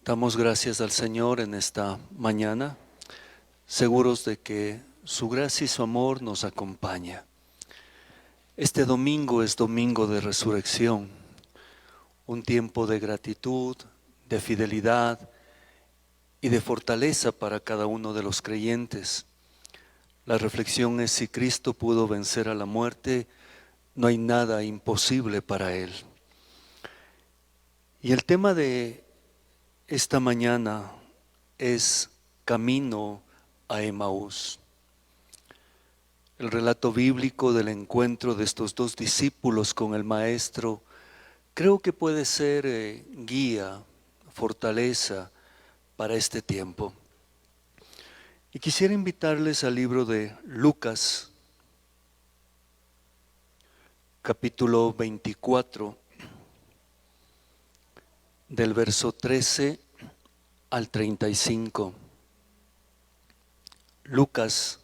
Damos gracias al Señor en esta mañana, seguros de que su gracia y su amor nos acompaña. Este domingo es domingo de resurrección, un tiempo de gratitud, de fidelidad y de fortaleza para cada uno de los creyentes. La reflexión es: si Cristo pudo vencer a la muerte, no hay nada imposible para Él. Y el tema de esta mañana es camino a Emaús. El relato bíblico del encuentro de estos dos discípulos con el Maestro creo que puede ser guía, fortaleza para este tiempo. Y quisiera invitarles al libro de Lucas, capítulo 24, del verso 13 al 35. Lucas,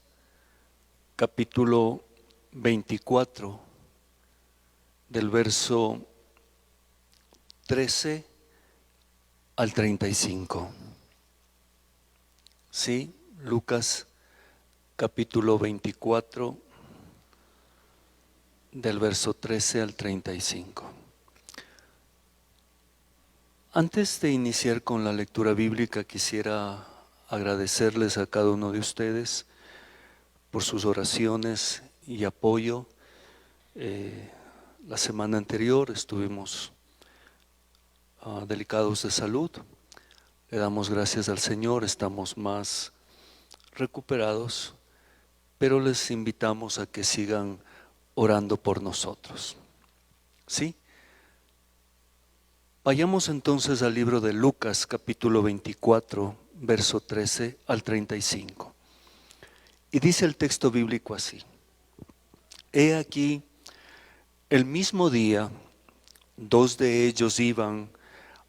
capítulo 24, del verso 13 al 35. Sí, Lucas, capítulo 24, del verso 13 al 35. Antes de iniciar con la lectura bíblica, quisiera agradecerles a cada uno de ustedes por sus oraciones y apoyo. La semana anterior estuvimos delicados de salud. Le damos gracias al Señor, estamos más recuperados, pero les invitamos a que sigan orando por nosotros. ¿Sí? Vayamos entonces al libro de Lucas, capítulo 24, verso 13 al 35. Y dice el texto bíblico así: He aquí, el mismo día, dos de ellos iban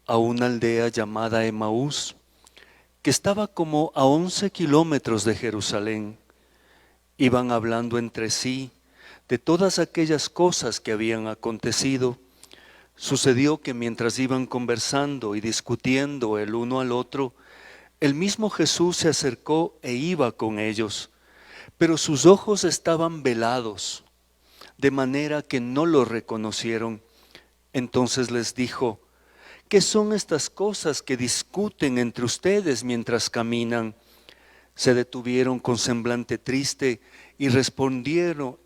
a una aldea llamada Emaús, que estaba como a 11 kilómetros de Jerusalén. Iban hablando entre sí de todas aquellas cosas que habían acontecido. Sucedió que mientras iban conversando y discutiendo el uno al otro, el mismo Jesús se acercó e iba con ellos, pero sus ojos estaban velados, de manera que no lo reconocieron. Entonces les dijo: ¿Qué son estas cosas que discuten entre ustedes mientras caminan? Se detuvieron con semblante triste y respondiendo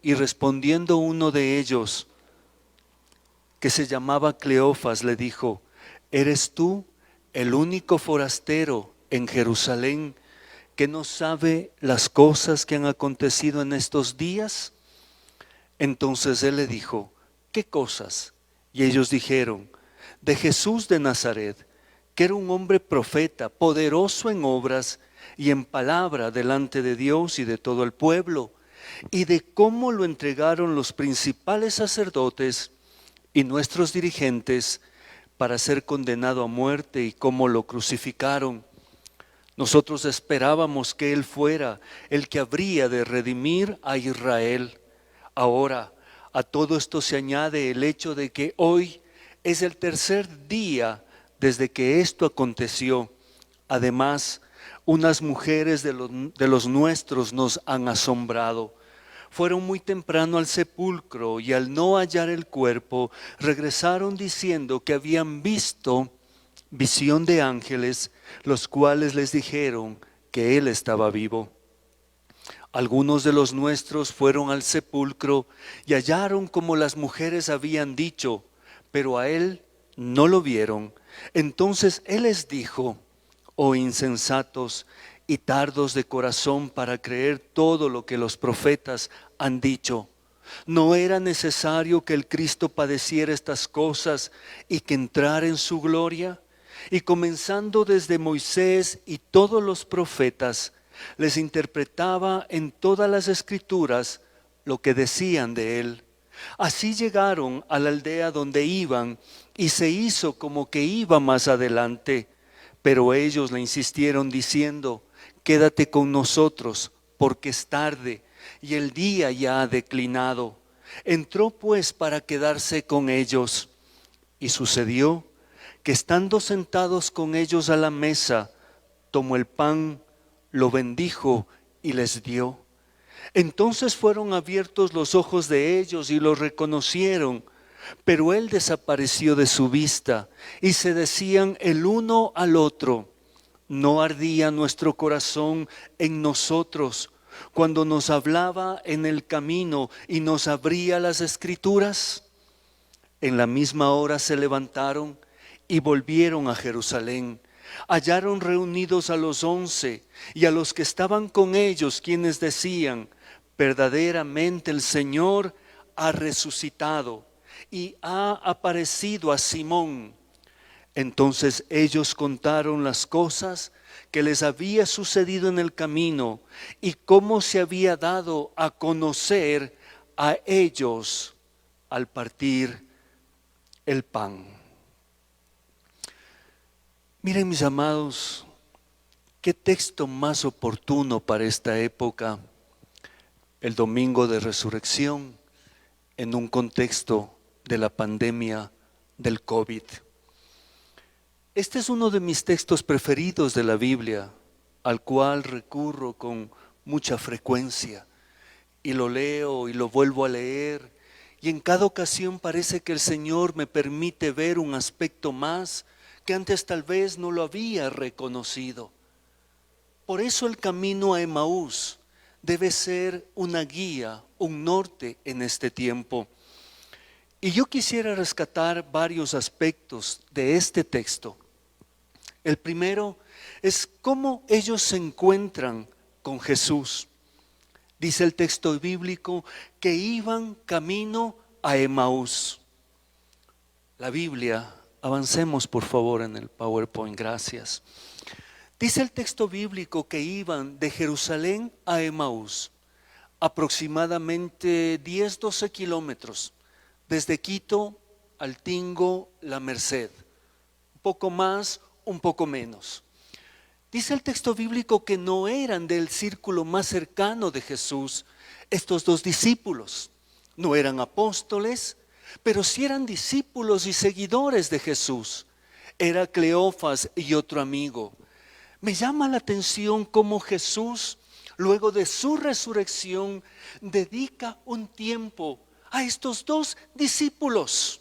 uno de ellos, que se llamaba Cleofas, le dijo: ¿Eres tú el único forastero en Jerusalén que no sabe las cosas que han acontecido en estos días? Entonces él le dijo: ¿Qué cosas? Y ellos dijeron: de Jesús de Nazaret, que era un hombre profeta, poderoso en obras y en palabra delante de Dios y de todo el pueblo, y de cómo lo entregaron los principales sacerdotes y nuestros dirigentes para ser condenado a muerte, y cómo lo crucificaron. Nosotros esperábamos que Él fuera el que habría de redimir a Israel. Ahora, a todo esto se añade el hecho de que hoy es el tercer día desde que esto aconteció. Además, unas mujeres de los nuestros nos han asombrado. Fueron muy temprano al sepulcro y al no hallar el cuerpo, regresaron diciendo que habían visto visión de ángeles, los cuales les dijeron que Él estaba vivo. Algunos de los nuestros fueron al sepulcro y hallaron como las mujeres habían dicho, pero a Él no lo vieron. Entonces Él les dijo: oh insensatos y tardos de corazón para creer todo lo que los profetas han dicho. ¿No era necesario que el Cristo padeciera estas cosas y que entrara en su gloria? Y comenzando desde Moisés y todos los profetas, les interpretaba en todas las escrituras lo que decían de él. Así llegaron a la aldea donde iban, y se hizo como que iba más adelante, pero ellos le insistieron diciendo: quédate con nosotros, porque es tarde y el día ya ha declinado. Entró pues para quedarse con ellos. Y sucedió que estando sentados con ellos a la mesa, tomó el pan, lo bendijo y les dio. Entonces fueron abiertos los ojos de ellos y lo reconocieron, pero él desapareció de su vista y se decían el uno al otro: ¿no ardía nuestro corazón en nosotros cuando nos hablaba en el camino y nos abría las escrituras? En la misma hora se levantaron y volvieron a Jerusalén. Hallaron reunidos a los 11 y a los que estaban con ellos, quienes decían: verdaderamente el Señor ha resucitado y ha aparecido a Simón. Entonces ellos contaron las cosas que les había sucedido en el camino y cómo se había dado a conocer a ellos al partir el pan. Miren, mis amados, qué texto más oportuno para esta época, el domingo de resurrección, en un contexto de la pandemia del COVID. Este es uno de mis textos preferidos de la Biblia, al cual recurro con mucha frecuencia, y lo leo y lo vuelvo a leer, y en cada ocasión parece que el Señor me permite ver un aspecto más que antes tal vez no lo había reconocido. Por eso el camino a Emaús debe ser una guía, un norte en este tiempo. Y yo quisiera rescatar varios aspectos de este texto. El primero es cómo ellos se encuentran con Jesús. Dice el texto bíblico que iban camino a Emaús. La Biblia, avancemos por favor en el PowerPoint, gracias. Dice el texto bíblico que iban de Jerusalén a Emaús, aproximadamente 10-12 kilómetros, desde Quito al Tingo, La Merced, un poco más, un poco menos. Dice el texto bíblico que no eran del círculo más cercano de Jesús estos dos discípulos, no eran apóstoles, pero sí eran discípulos y seguidores de Jesús. Era Cleofas y otro amigo. Me llama la atención cómo Jesús, luego de su resurrección, dedica un tiempo a estos dos discípulos.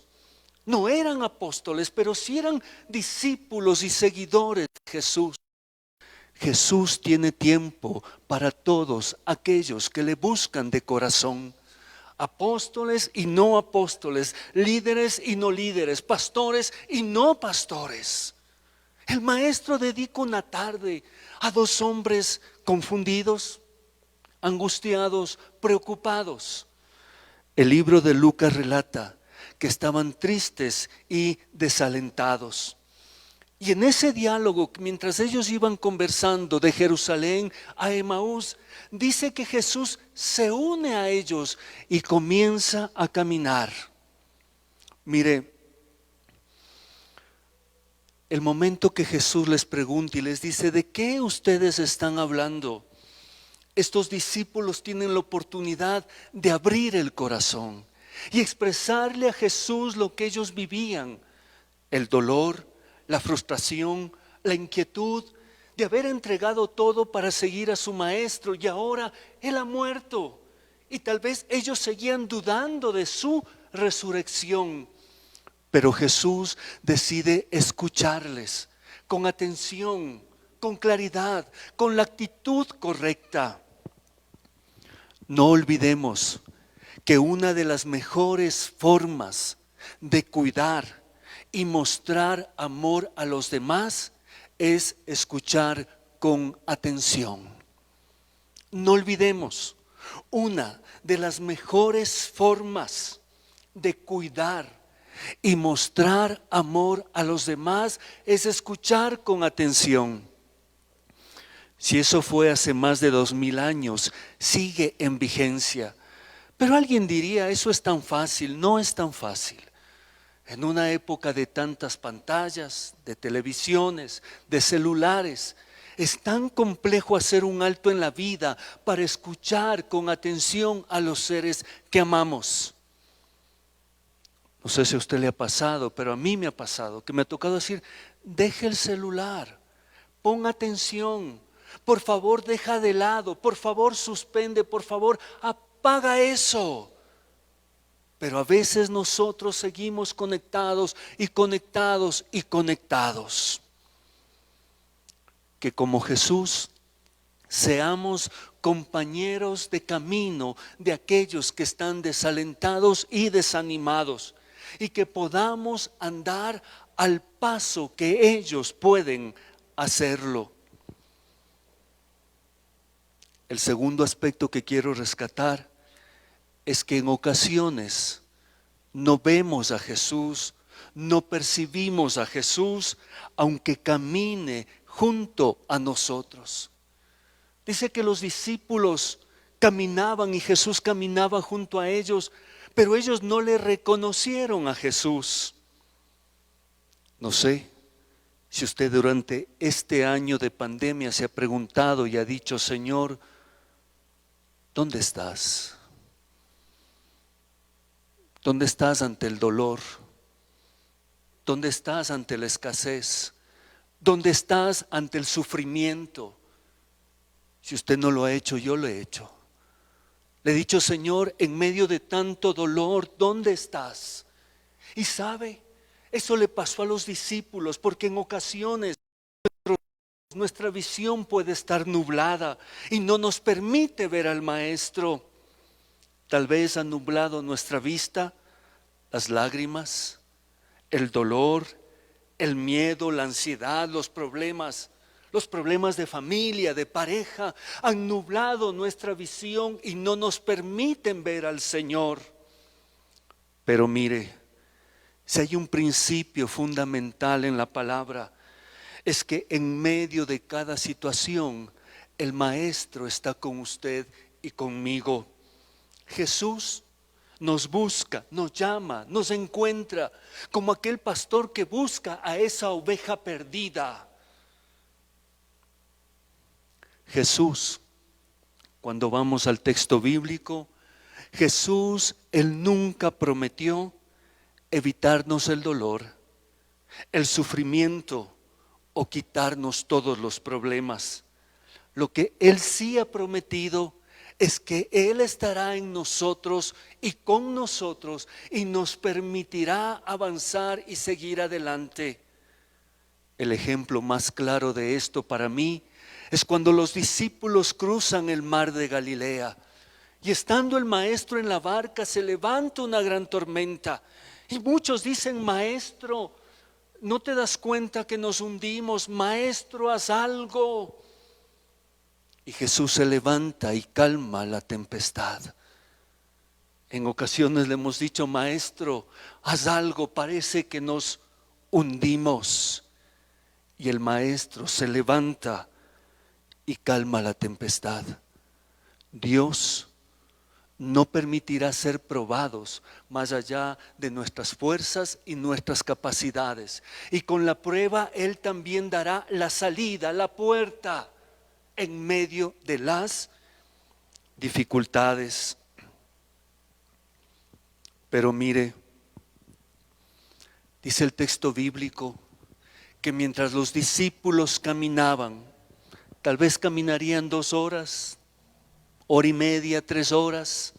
No eran apóstoles, pero sí eran discípulos y seguidores de Jesús. Jesús tiene tiempo para todos aquellos que le buscan de corazón. Apóstoles y no apóstoles, líderes y no líderes, pastores y no pastores. El maestro dedica una tarde a dos hombres confundidos, angustiados, preocupados. El libro de Lucas relata que estaban tristes y desalentados. Y en ese diálogo, mientras ellos iban conversando de Jerusalén a Emaús, dice que Jesús se une a ellos y comienza a caminar. Mire, el momento que Jesús les pregunta y les dice: ¿de qué ustedes están hablando? Estos discípulos tienen la oportunidad de abrir el corazón y expresarle a Jesús lo que ellos vivían, el dolor, la frustración, la inquietud de haber entregado todo para seguir a su maestro, y ahora Él ha muerto. Y tal vez ellos seguían dudando de su resurrección. Pero Jesús decide escucharles con atención, con claridad, con la actitud correcta. No olvidemos que una de las mejores formas de cuidar y mostrar amor a los demás es escuchar con atención. No olvidemos, una de las mejores formas de cuidar y mostrar amor a los demás es escuchar con atención. Si eso fue hace más de 2000 años, sigue en vigencia. Pero alguien diría: eso es tan fácil. No es tan fácil. En una época de tantas pantallas, de televisiones, de celulares, es tan complejo hacer un alto en la vida para escuchar con atención a los seres que amamos. No sé si a usted le ha pasado, pero a mí me ha pasado, que me ha tocado decir, deje el celular, ponga atención, por favor deja de lado, por favor suspende, por favor apaga eso. Pero a veces nosotros seguimos conectados y conectados y conectados. Que como Jesús seamos compañeros de camino de aquellos que están desalentados y desanimados, y que podamos andar al paso que ellos pueden hacerlo. El segundo aspecto que quiero rescatar es que en ocasiones no vemos a Jesús, no percibimos a Jesús, aunque camine junto a nosotros. Dice que los discípulos caminaban y Jesús caminaba junto a ellos, pero ellos no le reconocieron a Jesús. No sé si usted durante este año de pandemia se ha preguntado y ha dicho, Señor, ¿dónde estás? ¿Dónde estás ante el dolor? ¿Dónde estás ante la escasez? ¿Dónde estás ante el sufrimiento? Si usted no lo ha hecho, yo lo he hecho. Le he dicho, Señor, en medio de tanto dolor, ¿dónde estás? Y sabe, eso le pasó a los discípulos, porque en ocasiones nuestra visión puede estar nublada y no nos permite ver al Maestro. Tal vez ha nublado nuestra vista, las lágrimas, el dolor, el miedo, la ansiedad, los problemas de familia, de pareja, han nublado nuestra visión y no nos permiten ver al Señor. Pero mire, si hay un principio fundamental en la palabra, es que en medio de cada situación, el Maestro está con usted y conmigo. Jesús nos busca, nos llama, nos encuentra, como aquel pastor que busca a esa oveja perdida. Jesús, cuando vamos al texto bíblico, Jesús, Él nunca prometió evitarnos el dolor, el sufrimiento o quitarnos todos los problemas. Lo que Él sí ha prometido es que Él estará en nosotros y con nosotros y nos permitirá avanzar y seguir adelante. El ejemplo más claro de esto para mí es cuando los discípulos cruzan el mar de Galilea y estando el Maestro en la barca se levanta una gran tormenta y muchos dicen, Maestro, ¿no te das cuenta que nos hundimos? Maestro, haz algo. Y Jesús se levanta y calma la tempestad. En ocasiones le hemos dicho, Maestro, haz algo, parece que nos hundimos. Y el Maestro se levanta y calma la tempestad. Dios no permitirá ser probados más allá de nuestras fuerzas y nuestras capacidades. Y con la prueba Él también dará la salida, la puerta en medio de las dificultades. Pero mire, dice el texto bíblico que mientras los discípulos caminaban, tal vez caminarían 2 horas, hora y media, 3 horas,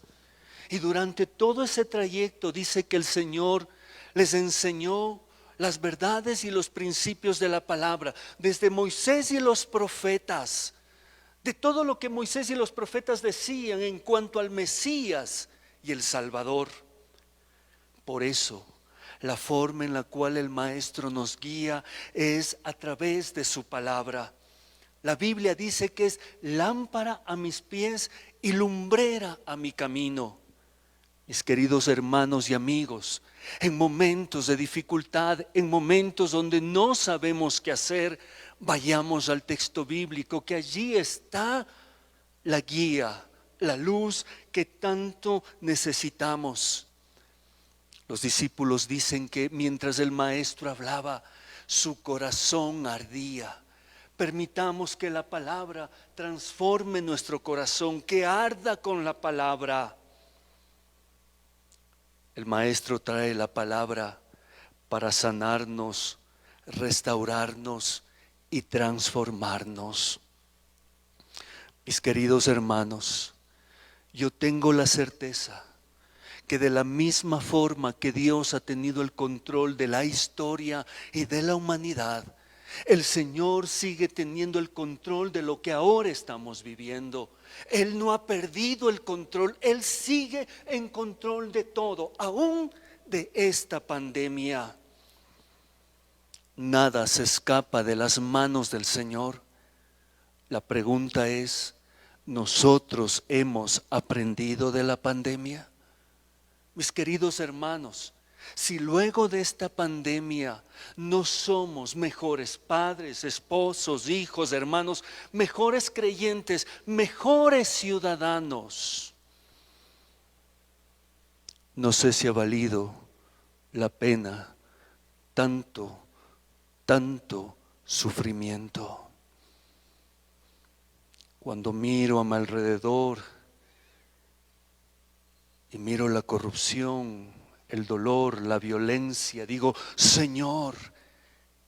y durante todo ese trayecto dice que el Señor les enseñó las verdades y los principios de la palabra, desde Moisés y los profetas, de todo lo que Moisés y los profetas decían en cuanto al Mesías y el Salvador. Por eso, la forma en la cual el Maestro nos guía es a través de su palabra. La Biblia dice que es lámpara a mis pies y lumbrera a mi camino. Mis queridos hermanos y amigos, en momentos de dificultad, en momentos donde no sabemos qué hacer, vayamos al texto bíblico, que allí está la guía, la luz que tanto necesitamos. Los discípulos dicen que mientras el Maestro hablaba, su corazón ardía. Permitamos que la palabra transforme nuestro corazón, que arda con la palabra. El Maestro trae la palabra para sanarnos, restaurarnos y transformarnos. Mis queridos hermanos, yo tengo la certeza que de la misma forma que Dios ha tenido el control de la historia y de la humanidad, el Señor sigue teniendo el control de lo que ahora estamos viviendo. Él no ha perdido el control, Él sigue en control de todo, aún de esta pandemia. Nada se escapa de las manos del Señor. La pregunta es, ¿nosotros hemos aprendido de la pandemia? Mis queridos hermanos, si luego de esta pandemia no somos mejores padres, esposos, hijos, hermanos, mejores creyentes, mejores ciudadanos, no sé si ha valido la pena tanto sufrimiento. Cuando miro a mi alrededor y miro la corrupción, el dolor, la violencia, digo, Señor.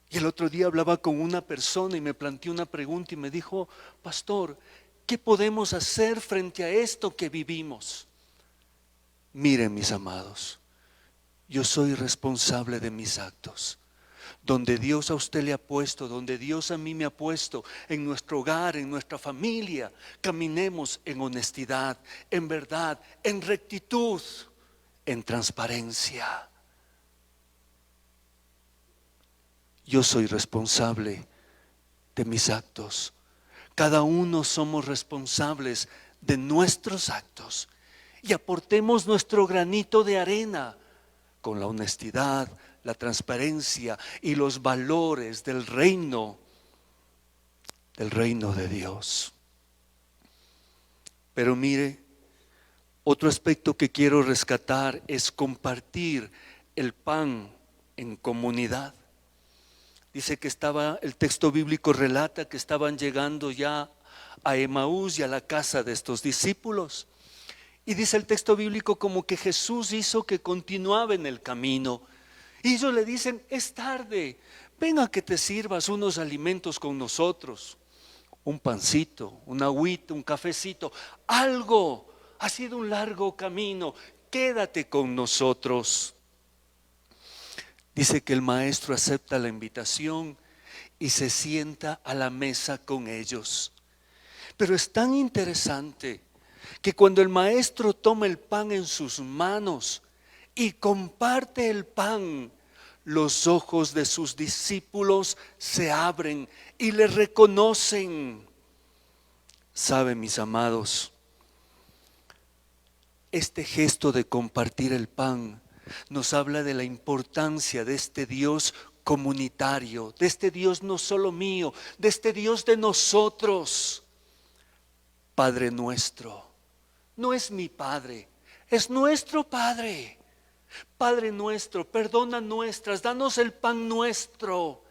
Y el otro día hablaba con una persona y me planteó una pregunta y me dijo, pastor, ¿qué podemos hacer frente a esto que vivimos? Miren, mis amados, yo soy responsable de mis actos. Donde Dios a usted le ha puesto, donde Dios a mí me ha puesto, en nuestro hogar, en nuestra familia, caminemos en honestidad, en verdad, en rectitud, en transparencia. Yo soy responsable de mis actos. Cada uno somos responsables de nuestros actos y aportemos nuestro granito de arena con la honestidad, la transparencia y los valores del reino de Dios. Pero mire, otro aspecto que quiero rescatar es compartir el pan en comunidad. Dice que el texto bíblico relata que estaban llegando ya a Emaús y a la casa de estos discípulos. Y dice el texto bíblico como que Jesús hizo que continuaba en el camino. Y ellos le dicen, es tarde, ven a que te sirvas unos alimentos con nosotros. Un pancito, una agüita, un cafecito, algo. Ha sido un largo camino, quédate con nosotros. Dice que el maestro acepta la invitación y se sienta a la mesa con ellos. Pero es tan interesante que cuando el maestro toma el pan en sus manos y comparte el pan, los ojos de sus discípulos se abren y le reconocen. ¿Saben, mis amados? Este gesto de compartir el pan nos habla de la importancia de este Dios comunitario, de este Dios no solo mío, de este Dios de nosotros. Padre nuestro, no es mi Padre, es nuestro Padre. Padre nuestro, perdona nuestras, danos el pan nuestro.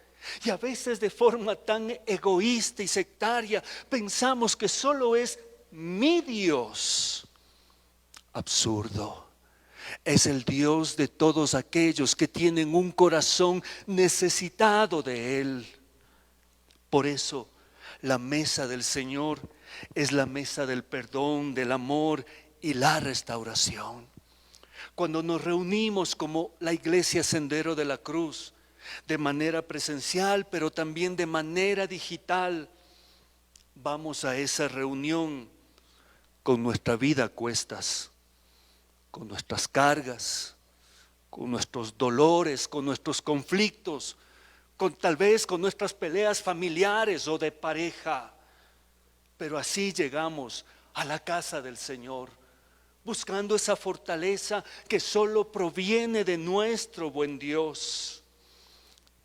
Y a veces de forma tan egoísta y sectaria pensamos que solo es mi Dios. Absurdo. Es el Dios de todos aquellos que tienen un corazón necesitado de Él. Por eso la mesa del Señor es la mesa del perdón, del amor y la restauración. Cuando nos reunimos como la Iglesia Sendero de la Cruz, de manera presencial, pero también de manera digital, vamos a esa reunión con nuestra vida a cuestas, con nuestras cargas, con nuestros dolores, con nuestros conflictos, tal vez con nuestras peleas familiares o de pareja. Pero así llegamos a la casa del Señor, buscando esa fortaleza que solo proviene de nuestro buen Dios,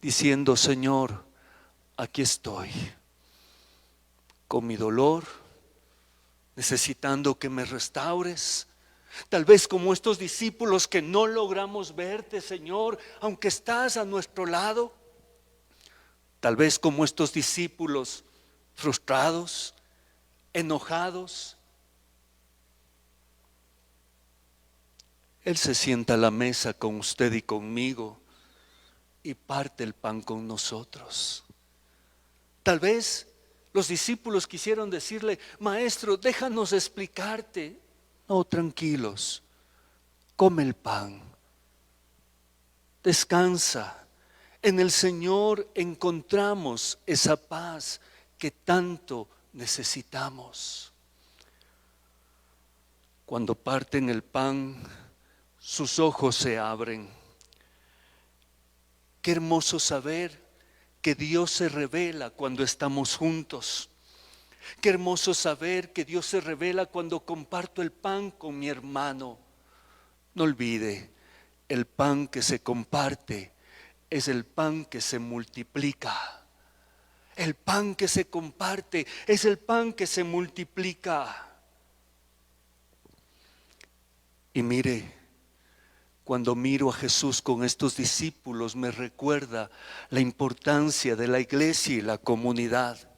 diciendo, Señor, aquí estoy, con mi dolor, necesitando que me restaures. Tal vez como estos discípulos que no logramos verte, Señor, aunque estás a nuestro lado. Tal vez como estos discípulos frustrados, enojados. Él se sienta a la mesa con usted y conmigo y parte el pan con nosotros. Tal vez los discípulos quisieron decirle: Maestro, déjanos explicarte. No, tranquilos, come el pan, descansa. En el Señor encontramos esa paz que tanto necesitamos. Cuando parten el pan, sus ojos se abren. Qué hermoso saber que Dios se revela cuando estamos juntos. Qué hermoso saber que Dios se revela cuando comparto el pan con mi hermano. No olvide, el pan que se comparte es el pan que se multiplica. El pan que se comparte es el pan que se multiplica. Y mire, cuando miro a Jesús con estos discípulos, me recuerda la importancia de la iglesia y la comunidad.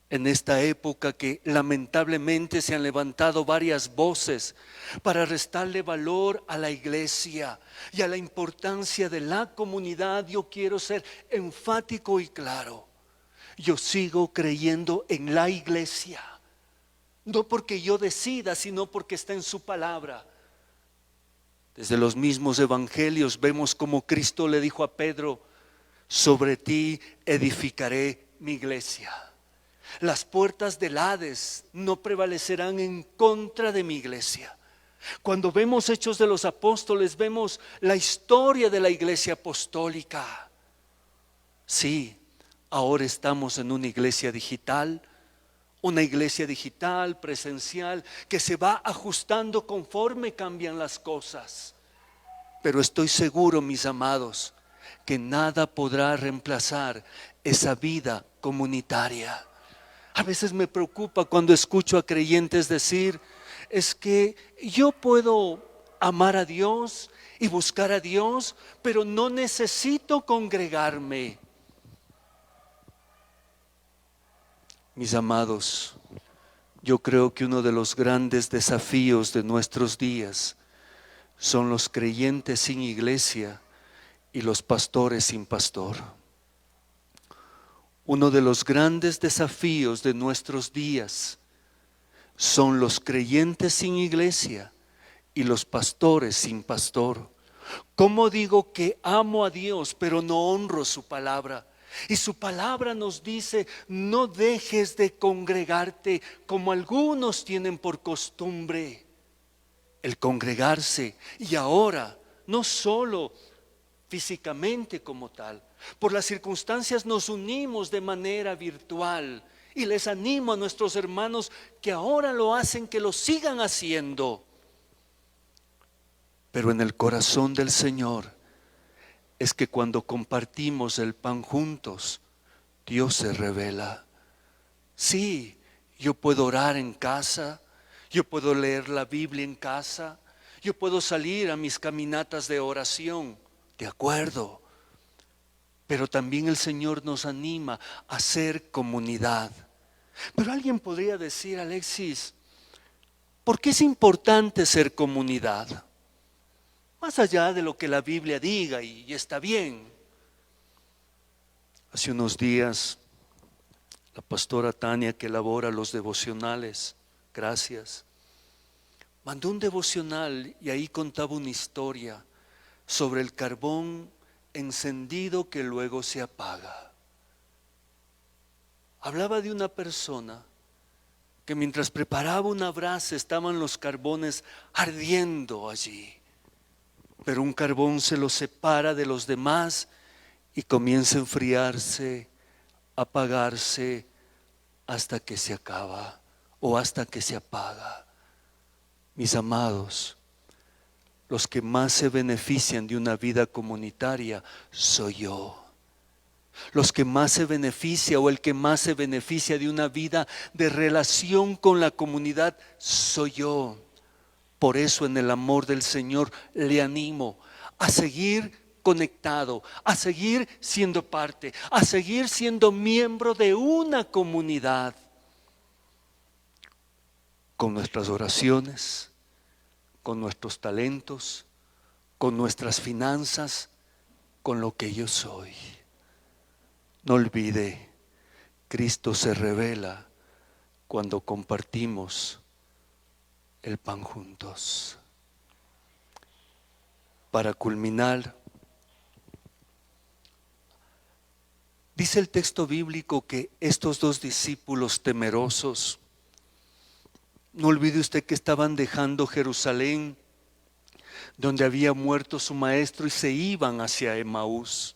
En esta época que lamentablemente se han levantado varias voces para restarle valor a la iglesia y a la importancia de la comunidad, yo quiero ser enfático y claro. Yo sigo creyendo en la iglesia, no porque yo decida, sino porque está en su palabra. Desde los mismos evangelios vemos como Cristo le dijo a Pedro: sobre ti edificaré mi iglesia. Las puertas del Hades no prevalecerán en contra de mi iglesia. Cuando vemos Hechos de los Apóstoles, vemos la historia de la iglesia apostólica. Sí, ahora estamos en una iglesia digital presencial, que se va ajustando conforme cambian las cosas. Pero estoy seguro, mis amados, que nada podrá reemplazar esa vida comunitaria. A veces me preocupa cuando escucho a creyentes decir: es que yo puedo amar a Dios y buscar a Dios, pero no necesito congregarme. Mis amados, yo creo que uno de los grandes desafíos de nuestros días son los creyentes sin iglesia y los pastores sin pastor. Uno de los grandes desafíos de nuestros días son los creyentes sin iglesia y los pastores sin pastor. ¿Cómo digo que amo a Dios pero no honro su palabra? Y su palabra nos dice: no dejes de congregarte como algunos tienen por costumbre. El congregarse, y ahora no solo físicamente como tal, por las circunstancias nos unimos de manera virtual, y les animo a nuestros hermanos que ahora lo hacen, que lo sigan haciendo. Pero en el corazón del Señor es que cuando compartimos el pan juntos, Dios se revela. Sí, yo puedo orar en casa, yo puedo leer la Biblia en casa, yo puedo salir a mis caminatas de oración, de acuerdo. Pero también el Señor nos anima a ser comunidad. Pero alguien podría decir: Alexis, ¿por qué es importante ser comunidad? Más allá de lo que la Biblia diga, y está bien. Hace unos días, la pastora Tania, que elabora los devocionales, gracias, mandó un devocional y ahí contaba una historia sobre el carbón encendido que luego se apaga. Hablaba de una persona que mientras preparaba una brasa estaban los carbones ardiendo allí, pero un carbón se lo separa de los demás y comienza a enfriarse, a apagarse hasta que se acaba o hasta que se apaga. Mis amados, los que más se benefician de una vida comunitaria soy yo. Los que más se beneficia o el que más se beneficia de una vida de relación con la comunidad soy yo. Por eso en el amor del Señor le animo a seguir conectado, a seguir siendo parte, a seguir siendo miembro de una comunidad, con nuestras oraciones, con nuestros talentos, con nuestras finanzas, con lo que yo soy. No olvide, Cristo se revela cuando compartimos el pan juntos. Para culminar, dice el texto bíblico que estos dos discípulos temerosos, no olvide usted que estaban dejando Jerusalén, donde había muerto su maestro, y se iban hacia Emaús.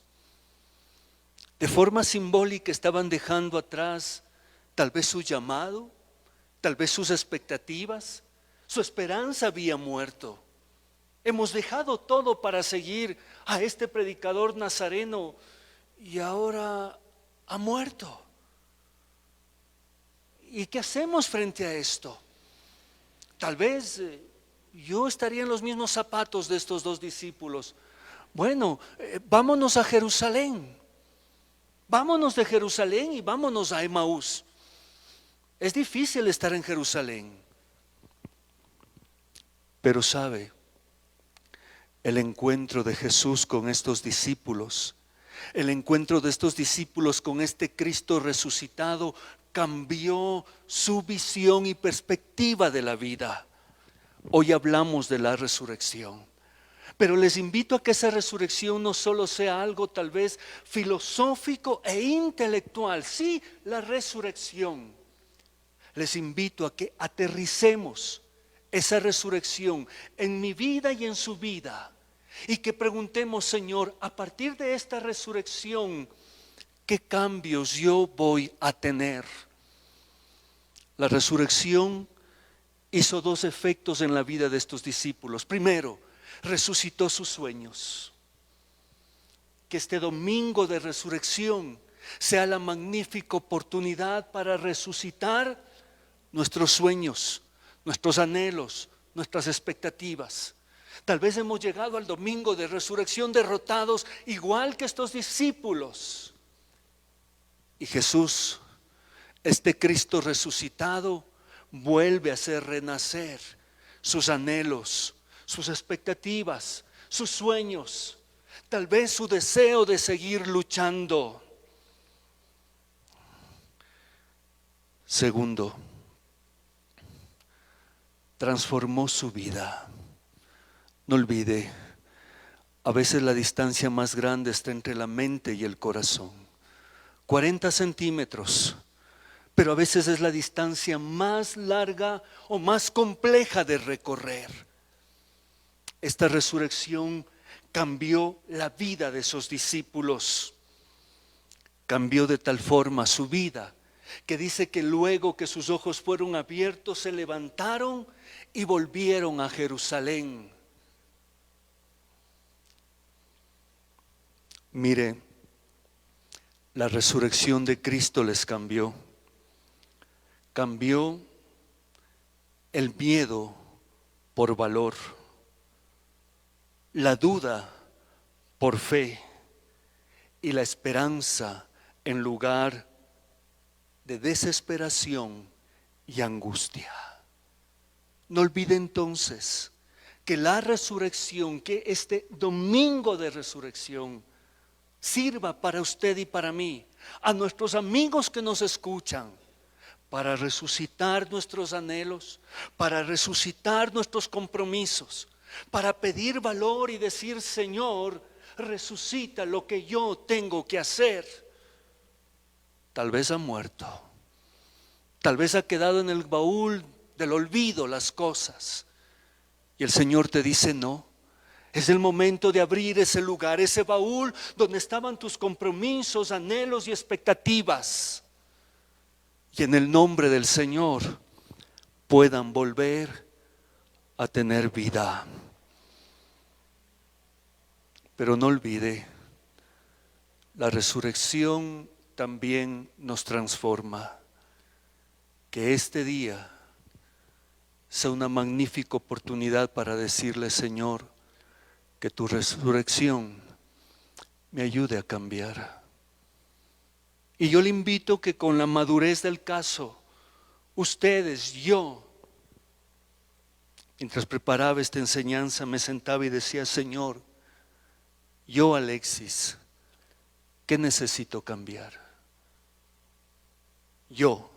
De forma simbólica estaban dejando atrás tal vez su llamado, tal vez sus expectativas, su esperanza había muerto. Hemos dejado todo para seguir a este predicador nazareno y ahora ha muerto. ¿Y qué hacemos frente a esto? Tal vez yo estaría en los mismos zapatos de estos dos discípulos. Bueno, vámonos a Jerusalén. Vámonos de Jerusalén y vámonos a Emaús. Es difícil estar en Jerusalén. Pero sabe, el encuentro de Jesús con estos discípulos, el encuentro de estos discípulos con este Cristo resucitado, cambió su visión y perspectiva de la vida. Hoy hablamos de la resurrección, pero les invito a que esa resurrección no solo sea algo tal vez filosófico e intelectual. Sí, la resurrección. Les invito a que aterricemos esa resurrección en mi vida y en su vida, y que preguntemos: Señor, a partir de esta resurrección, ¿qué cambios yo voy a tener? La resurrección hizo dos efectos en la vida de estos discípulos. Primero, resucitó sus sueños. Que este domingo de resurrección sea la magnífica oportunidad para resucitar nuestros sueños, nuestros anhelos, nuestras expectativas. Tal vez hemos llegado al domingo de resurrección derrotados, igual que estos discípulos. Y Jesús, este Cristo resucitado, vuelve a hacer renacer sus anhelos, sus expectativas, sus sueños, tal vez su deseo de seguir luchando. Segundo, transformó su vida. No olvide, a veces la distancia más grande está entre la mente y el corazón. 40 centímetros, pero a veces es la distancia más larga o más compleja de recorrer. Esta resurrección cambió la vida de esos discípulos. Cambió de tal forma su vida que dice que luego que sus ojos fueron abiertos, se levantaron y volvieron a Jerusalén. Mire, la resurrección de Cristo les cambió. Cambió el miedo por valor, la duda por fe y la esperanza en lugar de desesperación y angustia. No olvide entonces que la resurrección, que este domingo de resurrección sirva para usted y para mí, a nuestros amigos que nos escuchan, para resucitar nuestros anhelos, para resucitar nuestros compromisos, para pedir valor y decir: Señor, resucita lo que yo tengo que hacer. Tal vez ha muerto, tal vez ha quedado en el baúl del olvido las cosas, y el Señor te dice: no, es el momento de abrir ese lugar, ese baúl donde estaban tus compromisos, anhelos y expectativas, y en el nombre del Señor puedan volver a tener vida. Pero no olvide, la resurrección también nos transforma. Que este día sea una magnífica oportunidad para decirle: Señor, que tu resurrección me ayude a cambiar. Y yo le invito que con la madurez del caso, ustedes, yo, Mientras preparaba esta enseñanza me sentaba y decía, Señor, yo Alexis, ¿qué necesito cambiar? Yo.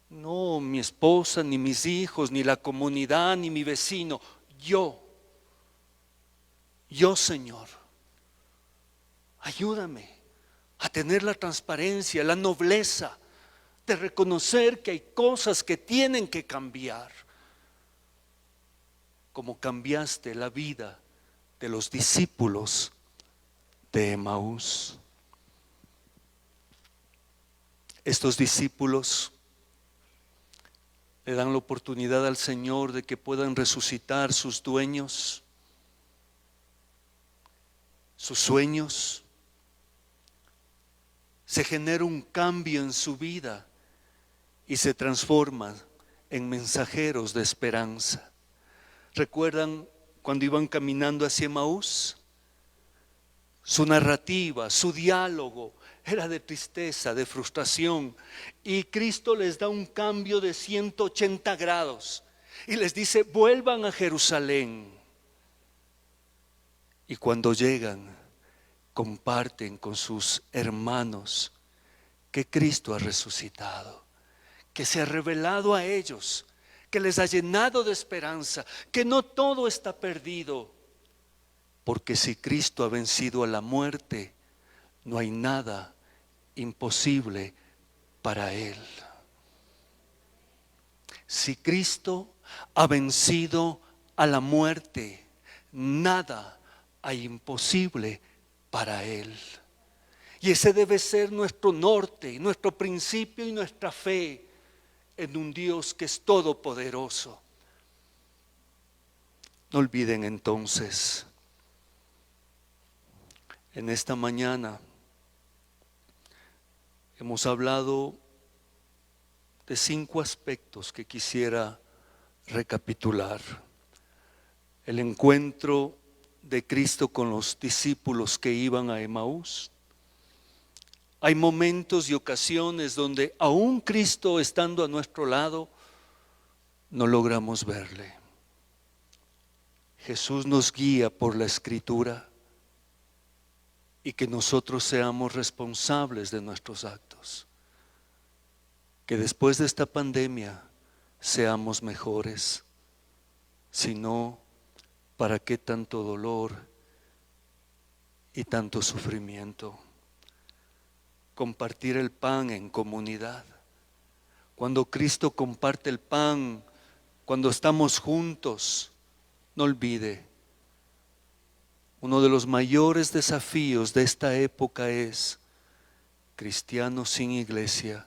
No mi esposa, ni mis hijos, ni la comunidad, ni mi vecino. Yo, Señor, ayúdame a tener la transparencia, la nobleza de reconocer que hay cosas que tienen que cambiar, como cambiaste la vida de los discípulos de Emaús. Estos discípulos le dan la oportunidad al Señor de que puedan resucitar sus dueños, sus sueños. Se genera un cambio en su vida y se transforman en mensajeros de esperanza. ¿Recuerdan cuando iban caminando hacia Emaús? Su narrativa, su diálogo era de tristeza, de frustración, y Cristo les da un cambio de 180 grados y les dice, vuelvan a Jerusalén. Y cuando llegan, comparten con sus hermanos que Cristo ha resucitado, que se ha revelado a ellos, que les ha llenado de esperanza, que no todo está perdido, porque si Cristo ha vencido a la muerte, no hay nada imposible para Él. Si Cristo ha vencido a la muerte, nada hay imposible para Él. Y ese debe ser nuestro norte, nuestro principio y nuestra fe en un Dios que es todopoderoso. No olviden entonces, en esta mañana hemos hablado de 5 aspectos que quisiera recapitular. El encuentro de Cristo con los discípulos que iban a Emaús. Hay momentos y ocasiones donde aún Cristo estando a nuestro lado, no logramos verle. Jesús nos guía por la Escritura y que nosotros seamos responsables de nuestros actos. Que después de esta pandemia seamos mejores. Si no, ¿para qué tanto dolor y tanto sufrimiento? Compartir el pan en comunidad. Cuando Cristo comparte el pan, cuando estamos juntos, no olvide, uno de los mayores desafíos de esta época es cristianos sin iglesia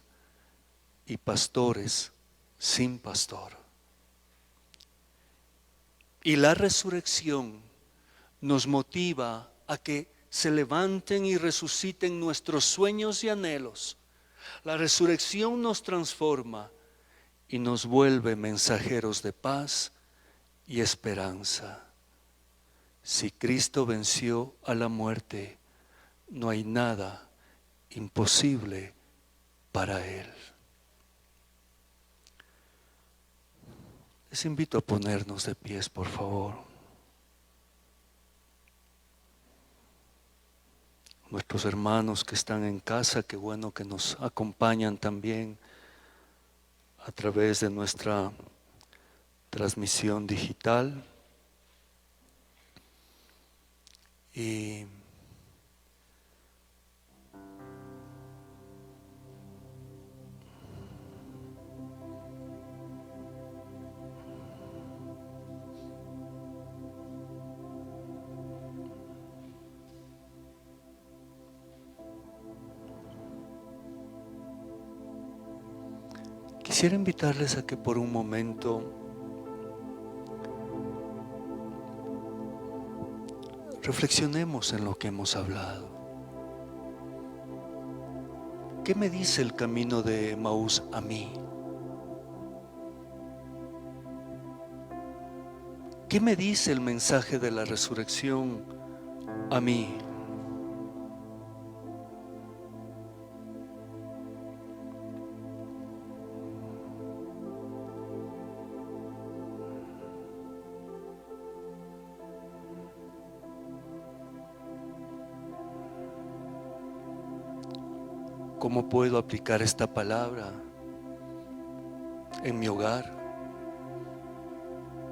y pastores sin pastor. Y la resurrección nos motiva a que se levanten y resuciten nuestros sueños y anhelos. La resurrección nos transforma y nos vuelve mensajeros de paz y esperanza. Si Cristo venció a la muerte, no hay nada imposible para Él. Les invito a ponernos de pies, por favor. Nuestros hermanos que están en casa, qué bueno que nos acompañan también a través de nuestra transmisión digital. Y quisiera invitarles a que por un momento reflexionemos en lo que hemos hablado. ¿Qué me dice el camino de Emaús a mí? ¿Qué me dice el mensaje de la resurrección a mí? ¿Cómo puedo aplicar esta palabra en mi hogar,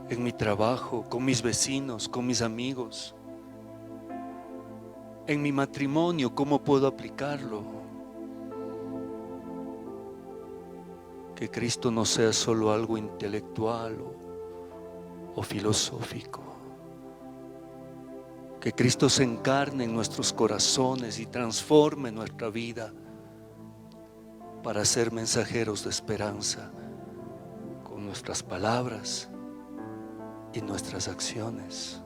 en mi trabajo, con mis vecinos, con mis amigos? En mi matrimonio, ¿cómo puedo aplicarlo? Que Cristo no sea solo algo intelectual o filosófico. Que Cristo se encarne en nuestros corazones y transforme nuestra vida para ser mensajeros de esperanza con nuestras palabras y nuestras acciones.